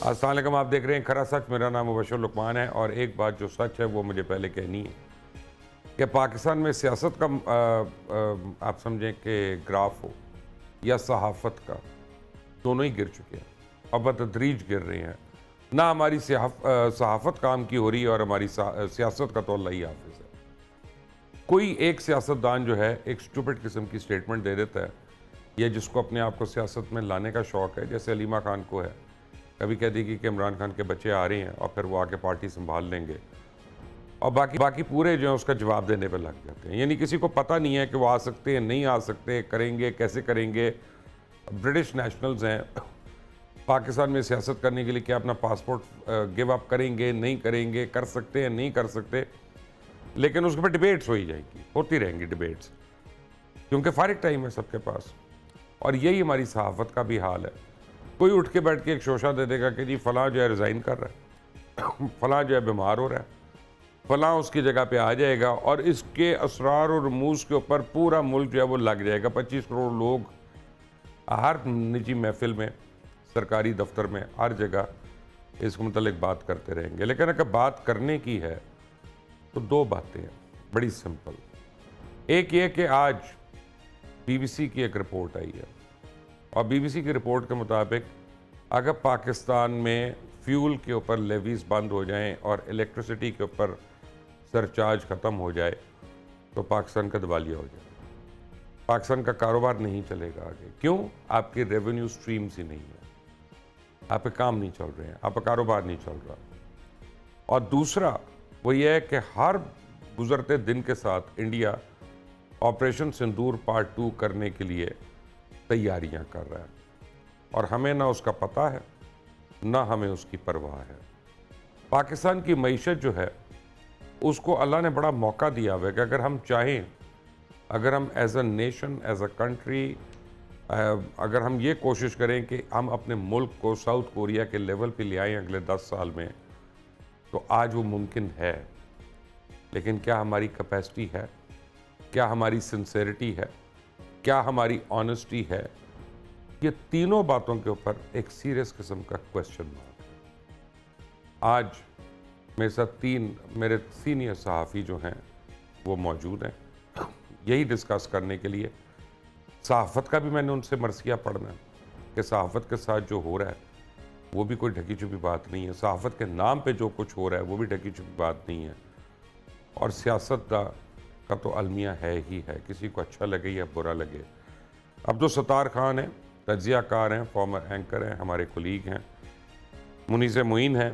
السلام علیکم، آپ دیکھ رہے ہیں کھرا سچ۔ میرا نام مبشر لقمان ہے، اور ایک بات جو سچ ہے وہ مجھے پہلے کہنی ہے کہ پاکستان میں سیاست کا آپ سمجھیں کہ گراف ہو یا صحافت کا، دونوں ہی گر چکے ہیں اور بتدریج گر رہے ہیں۔ نہ ہماری صحافت کام کی ہو رہی ہے اور ہماری سیاست کا تو اللہ ہی حافظ ہے۔ کوئی ایک سیاستدان جو ہے ایک سٹوپڈ قسم کی سٹیٹمنٹ دے دیتا ہے، یا جس کو اپنے آپ کو سیاست میں لانے کا شوق ہے، جیسے علیمہ خان کو ہے، کبھی کہہ دے گی کہ عمران خان کے بچے آ رہے ہیں اور پھر وہ آ کے پارٹی سنبھال لیں گے، اور باقی پورے جو ہیں اس کا جواب دینے پہ لگ جاتے ہیں۔ یعنی کسی کو پتہ نہیں ہے کہ وہ آ سکتے ہیں، نہیں آ سکتے، کریں گے کیسے کریں گے۔ برٹش نیشنلز ہیں، پاکستان میں سیاست کرنے کے لیے کیا اپنا پاسپورٹ گیو اپ کریں گے، نہیں کریں گے، کر سکتے ہیں، نہیں کر سکتے، لیکن اس کے پہ ڈیبیٹس ہوئی جائیں گی، ہوتی رہیں گی ڈیبیٹس، کیونکہ فارغ ٹائم ہے سب کے پاس۔ اور یہی ہماری صحافت کا بھی حال ہے۔ کوئی اٹھ کے بیٹھ کے ایک شوشہ دے دے گا کہ جی فلاں جو ہے ریزائن کر رہا ہے، فلاں جو ہے بیمار ہو رہا ہے، فلاں اس کی جگہ پہ آ جائے گا، اور اس کے اسرار اور رموز کے اوپر پورا ملک جو ہے وہ لگ جائے گا۔ 25 کروڑ لوگ ہر نجی محفل میں، سرکاری دفتر میں، ہر جگہ اس کے متعلق بات کرتے رہیں گے۔ لیکن اگر بات کرنے کی ہے تو دو باتیں ہیں بڑی سمپل۔ ایک یہ کہ آج بی بی سی کی ایک رپورٹ آئی ہے، اور بی بی سی کی رپورٹ کے مطابق اگر پاکستان میں فیول کے اوپر لیویز بند ہو جائیں اور الیکٹریسٹی کے اوپر سرچارج ختم ہو جائے تو پاکستان کا دیوالیہ ہو جائے، پاکستان کا کاروبار نہیں چلے گا آگے۔ کیوں؟ آپ کی ریونیو سٹریمز ہی نہیں ہے، آپ پہ کام نہیں چل رہے ہیں، آپ کا کاروبار نہیں چل رہا۔ اور دوسرا وہ یہ ہے کہ ہر گزرتے دن کے ساتھ انڈیا آپریشن سندور پارٹ 2 کرنے کے لیے تیاریاں کر رہا ہے، اور ہمیں نہ اس کا پتہ ہے نہ ہمیں اس کی پرواہ ہے۔ پاکستان کی معیشت جو ہے اس کو اللہ نے بڑا موقع دیا ہوا ہے کہ اگر ہم چاہیں، اگر ہم as a nation, as a country, اگر ہم یہ کوشش کریں کہ ہم اپنے ملک کو ساؤتھ کوریا کے لیول پہ لے آئیں اگلے 10 سال میں، تو آج وہ ممکن ہے۔ لیکن کیا ہماری کیپیسٹی ہے؟ کیا ہماری سنسیریٹی ہے؟ کیا ہماری آنیسٹی ہے؟ یہ تینوں باتوں کے اوپر ایک سیریس قسم کا کویسچن مارک ہے۔ آج میرے ساتھ میرے سینئر صحافی جو ہیں وہ موجود ہیں یہی ڈسکس کرنے کے لیے۔ صحافت کا بھی میں نے ان سے مرثیہ پڑھنا ہے کہ صحافت کے ساتھ جو ہو رہا ہے وہ بھی کوئی ڈھکی چھپی بات نہیں ہے، صحافت کے نام پہ جو کچھ ہو رہا ہے وہ بھی ڈھکی چھپی بات نہیں ہے، اور سیاست کا تو المیہ ہے ہی ہے، کسی کو اچھا لگے یا برا لگے۔ عبدالستار خان ہیں، تجزیہ کار ہیں، فارمر اینکر ہیں، ہمارے کولیگ ہیں۔ منیزہ معین ہیں،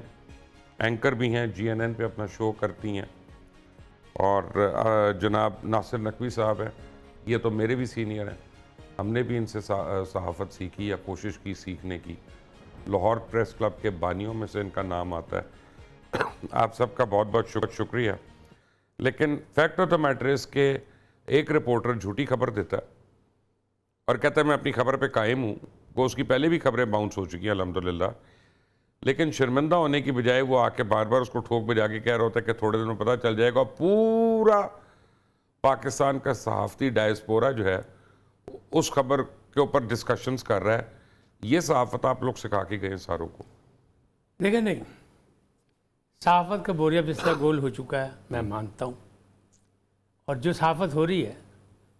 اینکر بھی ہیں، جی این این پہ اپنا شو کرتی ہیں۔ اور جناب ناصر نقوی صاحب ہیں، یہ تو میرے بھی سینئر ہیں، ہم نے بھی ان سے صحافت سیکھی یا کوشش کی سیکھنے کی۔ لاہور پریس کلب کے بانیوں میں سے ان کا نام آتا ہے۔ آپ سب کا بہت بہت شکریہ۔ لیکن فیکٹ آف دا میٹر اس کہ ایک رپورٹر جھوٹی خبر دیتا ہے اور کہتا ہے میں اپنی خبر پہ قائم ہوں، وہ اس کی پہلے بھی خبریں باؤنس ہو چکی ہیں الحمدللہ، لیکن شرمندہ ہونے کی بجائے وہ آ کے بار بار اس کو ٹھوک بجا کے کہہ رہا ہوتا ہے کہ تھوڑے دنوں پتہ چل جائے گا، اور پورا پاکستان کا صحافتی ڈائسپورا جو ہے اس خبر کے اوپر ڈسکشنز کر رہا ہے۔ یہ صحافت آپ لوگ سکھا کے گئے ساروں کو؟ دیکھیں نہیں، صحافت کا بوریا بستر گول ہو چکا ہے، میں مانتا ہوں، اور جو صحافت ہو رہی ہے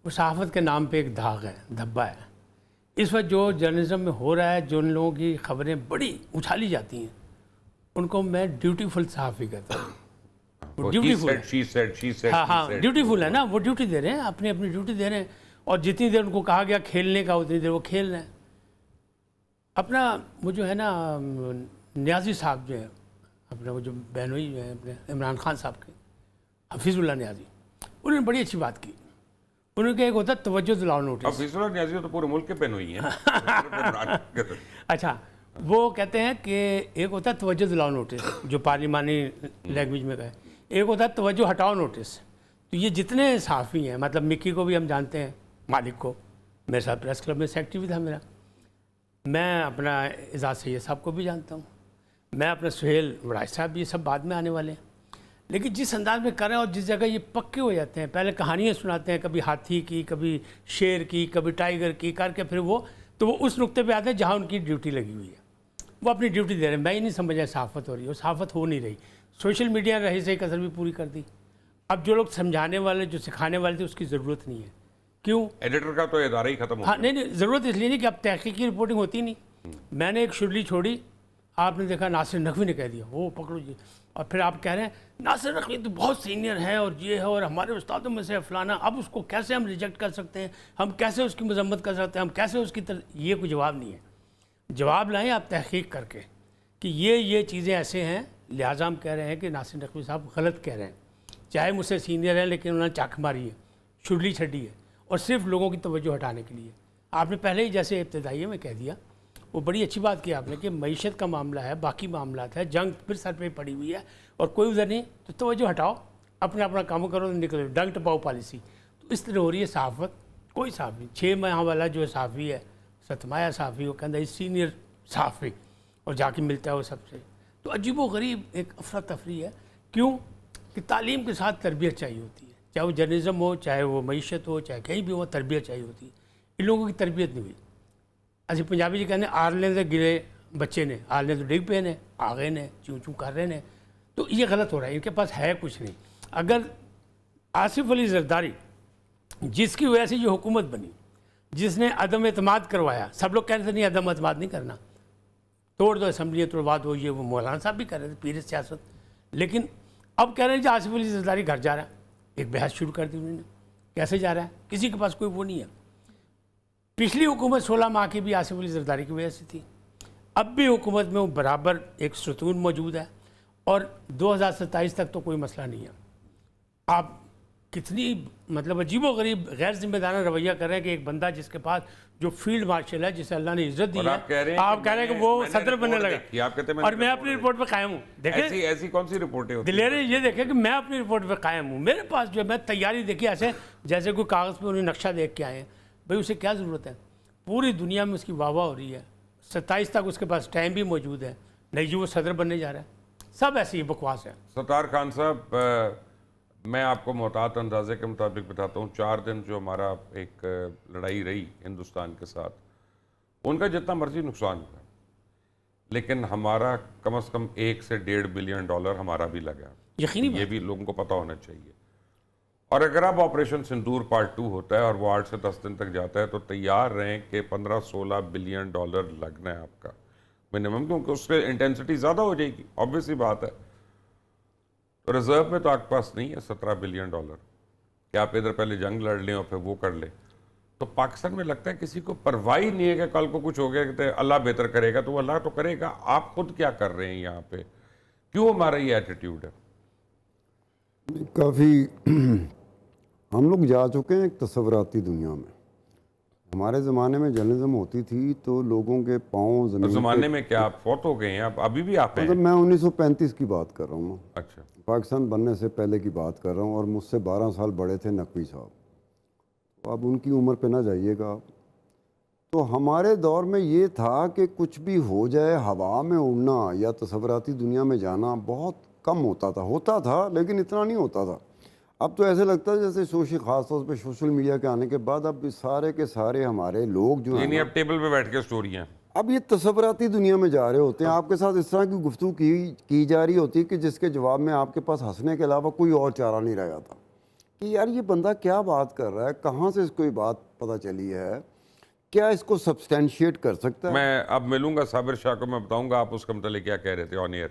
وہ صحافت کے نام پہ ایک داغ ہے، دھبا ہے۔ اس وقت جو جرنلزم میں ہو رہا ہے، جو ان لوگوں کی خبریں بڑی اچھالی جاتی ہیں، ان کو میں ڈیوٹیفل صحافی کہتا ہوں۔ وہ ڈیوٹیفل ہے، ہاں ڈیوٹیفل ہے نا، وہ ڈیوٹی دے رہے ہیں، اپنی ڈیوٹی دے رہے ہیں، اور جتنی دیر ان کو کہا گیا کھیلنے کا اتنی دیر وہ کھیل رہے ہیں اپنا۔ وہ جو ہے نا نیازی صاحب جو ہے اپنے، وہ جو بہنوئی جو ہے اپنے عمران خان صاحب کے، حفیظ اللہ نیازی، انہوں نے بڑی اچھی بات کی۔ انہوں نے کہا ایک ہوتا ہے توجہ دلاؤ نوٹس۔ حفیظ اللہ نیازی تو پورے ملک کے بہنوئی ہیں۔ اچھا، وہ کہتے ہیں کہ ایک ہوتا ہے توجہ دلاؤ نوٹس جو پارلیمانی لینگویج میں کہے، ایک ہوتا ہے توجہ ہٹاؤ نوٹس۔ تو یہ جتنے صحافی ہیں، مطلب مکی کو بھی ہم جانتے ہیں، مالک کو، میرے ساتھ پریس کلب میں سیکرٹری بھی تھا میرا، میں اپنا اعزاز سید صاحب کو بھی جانتا ہوں، میں اپنا سہیل وڑائچ صاحب بھی، یہ سب بعد میں آنے والے ہیں۔ لیکن جس انداز میں کر رہے ہیں اور جس جگہ یہ پکے ہو جاتے ہیں، پہلے کہانیاں سناتے ہیں، کبھی ہاتھی کی، کبھی شیر کی، کبھی ٹائیگر کی، کر کے پھر وہ تو وہ اس نقطے پہ آتے ہیں جہاں ان کی ڈیوٹی لگی ہوئی ہے۔ وہ اپنی ڈیوٹی دے رہے ہیں. میں ہی نہیں سمجھا صحافت ہو رہی ہے، اور صحافت ہو نہیں رہی. سوشل میڈیا نے رہی سے ایک اثر بھی پوری کر دی. اب جو لوگ سمجھانے والے، جو سکھانے والے تھے، اس کی ضرورت نہیں ہے. کیوں؟ ایڈیٹر کا تو ادارہ ہی ختم ہو ہاں گیا. نہیں ضرورت اس لیے نہیں کہ اب تحقیقی رپورٹنگ ہوتی نہیں. میں نے ایک شرلی چھوڑی، آپ نے دیکھا ناصر نقوی نے کہہ دیا وہ پکڑو جی، اور پھر آپ کہہ رہے ہیں ناصر نقوی تو بہت سینئر ہے اور یہ ہے اور ہمارے استادوں میں سے فلانا، اب اس کو کیسے ہم ریجیکٹ کر سکتے ہیں، ہم کیسے اس کی مذمت کر سکتے ہیں، ہم کیسے اس کی یہ کوئی جواب نہیں ہے. جواب لائیں آپ تحقیق کر کے کہ یہ چیزیں ایسے ہیں، لہٰذا ہم کہہ رہے ہیں کہ ناصر نقوی صاحب غلط کہہ رہے ہیں. چاہے مجھ سے سینئر ہیں لیکن انہوں نے چاک ماری ہے، شرلی چھڑی ہے، اور صرف لوگوں کی توجہ ہٹانے کے لیے. آپ نے پہلے ہی جیسے ابتدائیے میں کہہ دیا، وہ بڑی اچھی بات کی آپ نے کہ معیشت کا معاملہ ہے، باقی معاملات ہے، جنگ پھر سر پہ پڑی ہوئی ہے اور کوئی ادھر نہیں، تو توجہ ہٹاؤ، اپنا کام کرو، نکلو، ڈنگ ٹپاؤ پالیسی. تو اس طرح ہو رہی ہے صحافت. کوئی صحافی 6 ماہ والا جو صحافی ہے، ستمایا صحافی، وہ کہتا ہے سینئر صحافی، اور جا کے ملتا ہے وہ سب سے. تو عجیب و غریب ایک افراتفری ہے. کیوں؟ کہ تعلیم کے ساتھ تربیت چاہیے ہوتی ہے، چاہے وہ جرنلزم ہو، چاہے وہ معیشت ہو، چاہے کہیں بھی ہو، تربیت چاہیے ہوتی ہے. ان لوگوں کی تربیت نہیں ہوئی. اچھا پنجابی جی کہتے ہیں آرلے سے گرے بچے نے، آرلے تو ڈگ پے نے، آ گئے نے، چوں چوں کر رہے نے. تو یہ غلط ہو رہا ہے، ان کے پاس ہے کچھ نہیں. اگر آصف علی زرداری جس کی وجہ سے یہ حکومت بنی، جس نے عدم اعتماد کروایا، سب لوگ کہہ رہے تھے نہیں عدم اعتماد نہیں کرنا، توڑ دو اسمبلیاں توڑوا دو، یہ وہ مولانا صاحب بھی کر رہے تھے پیر سیاست. لیکن اب کہہ رہے ہیں کہ آصف علی زرداری گھر جا رہا ہے. ایک بحث شروع کر دی انہوں نے، کیسے جا رہا ہے؟ کسی کے پاس کوئی وہ نہیں ہے. پچھلی حکومت 16 ماہ کی بھی آصف علی زرداری کی وجہ سے تھی. اب بھی حکومت میں وہ برابر ایک ستون موجود ہے، اور 2027 تک تو کوئی مسئلہ نہیں ہے. آپ کتنی مطلب عجیب و غریب غیر ذمہ دارانہ رویہ کر رہے ہیں کہ ایک بندہ جس کے پاس جو فیلڈ مارشل ہے، جسے اللہ نے عزت دی اور ہے، آپ کہہ رہے ہیں کہ وہ صدر بننے لگا. آپ کہتے ہیں اور میں اپنی رپورٹ پہ قائم ہوں. دیکھیں ایسی کون سی رپورٹیں ہوتی ہیں؟ دلیرے یہ دیکھیں کہ میں اپنی رپورٹ پہ قائم ہوں. میرے پاس جو ہے، میں تیاری دیکھی ایسے جیسے کوئی کاغذ پہ انہیں نقشہ دیکھ کے آئے ہیں. بھائی اسے کیا ضرورت ہے؟ پوری دنیا میں اس کی واہ واہ ہو رہی ہے. 27 تک اس کے پاس ٹائم بھی موجود ہے، نہیں جو وہ صدر بننے جا رہا ہے. سب ایسی ہی بکواس ہے. ستار خان صاحب، میں آپ کو محتاط اندازے کے مطابق بتاتا ہوں، 4 دن جو ہمارا ایک لڑائی رہی ہندوستان کے ساتھ، ان کا جتنا مرضی نقصان ہوا، لیکن ہمارا کم از کم 1 سے 1.5 بلین ڈالر ہمارا بھی لگا. یقینی یہ بھی لوگوں کو پتہ ہونا چاہیے. اور اگر اب آپریشن سندور پارٹ 2 ہوتا ہے اور وہ 8 سے 10 دن تک جاتا ہے، تو تیار رہیں کہ 15-16 بلین ڈالر لگنا ہے آپ کا منیمم، کیونکہ اس سے انٹینسٹی زیادہ ہو جائے گی. obvious سی بات ہے. تو ریزرو میں تو آپ کے پاس نہیں ہے 17 بلین ڈالر کہ آپ ادھر پہلے جنگ لڑ لیں اور پھر وہ کر لیں. تو پاکستان میں لگتا ہے کسی کو پرواہ نہیں ہے کہ کل کو کچھ ہو گیا کہ اللہ بہتر کرے گا. تو وہ اللہ تو کرے گا، آپ خود کیا کر رہے ہیں یہاں پہ؟ کیوں ہمارا یہ ایٹیٹیوڈ ہے؟ کافی ہم لوگ جا چکے ہیں ایک تصوراتی دنیا میں. ہمارے زمانے میں جرنلزم ہوتی تھی تو لوگوں کے پاؤں اس زمین زمانے میں کیا آپ فوت ہو گئے ہیں؟ ابھی بھی آپ ہیں؟ مطلب میں 1935 کی بات کر رہا ہوں، اچھا. پاکستان بننے سے پہلے کی بات کر رہا ہوں، اور مجھ سے 12 سال بڑے تھے نقوی صاحب. تو اب ان کی عمر پہ نہ جائیے گا آپ. تو ہمارے دور میں یہ تھا کہ کچھ بھی ہو جائے، ہوا میں اڑنا یا تصوراتی دنیا میں جانا بہت کم ہوتا تھا لیکن اتنا نہیں ہوتا تھا. اب تو ایسے لگتا ہے جیسے خاص طور پہ سوشل میڈیا کے آنے کے بعد اب سارے کے سارے ہمارے لوگ جو ہیں یعنی اب ٹیبل پہ بیٹھ کے سٹوریاں، اب یہ تصوراتی دنیا میں جا رہے ہوتے ہیں. آپ کے ساتھ اس طرح کی گفتگو کی جا رہی ہوتی ہے کہ جس کے جواب میں آپ کے پاس ہنسنے کے علاوہ کوئی اور چارہ نہیں رہ جاتا کہ یار یہ بندہ کیا بات کر رہا ہے، کہاں سے اس کو یہ بات پتہ چلی ہے، کیا اس کو سبسٹینشیٹ کر سکتا ہے. میں اب ملوں گا صابر شاہ کو، میں بتاؤں گا آپ اس کے متعلق کیا کہہ رہے تھے آن ایئر.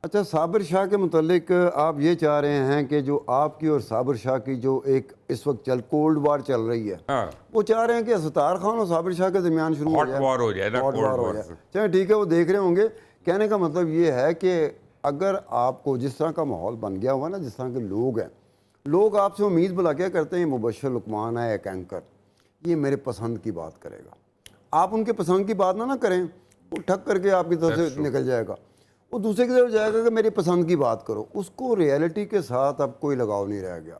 اچھا، صابر شاہ کے متعلق آپ یہ چاہ رہے ہیں کہ جو آپ کی اور صابر شاہ کی جو ایک اس وقت کولڈ وار چل رہی ہے، ہاں، وہ چاہ رہے ہیں کہ ستار خان اور صابر شاہ کے درمیان شروع ہو ہاٹ جائے، وار ہو جائے نا، ہاٹ کولڈ وار ہو وار. جائے. چلیں ٹھیک ہے، وہ دیکھ رہے ہوں گے. کہنے کا مطلب یہ ہے کہ اگر آپ کو جس طرح کا ماحول بن گیا ہوا نا، جس طرح کے لوگ ہیں، لوگ آپ سے امید بلا کیا کرتے ہیں، مبشر لقمان ہے ایک اینکر، یہ میرے پسند کی بات کرے گا. آپ ان کے پسند کی بات نہ کریں، وہ ٹھک کر کے آپ کی طرف سے نکل جائے گا. وہ دوسرے کی طرف جائے گا کہ میری پسند کی بات کرو. اس کو ریئلٹی کے ساتھ اب کوئی لگاؤ نہیں رہ گیا.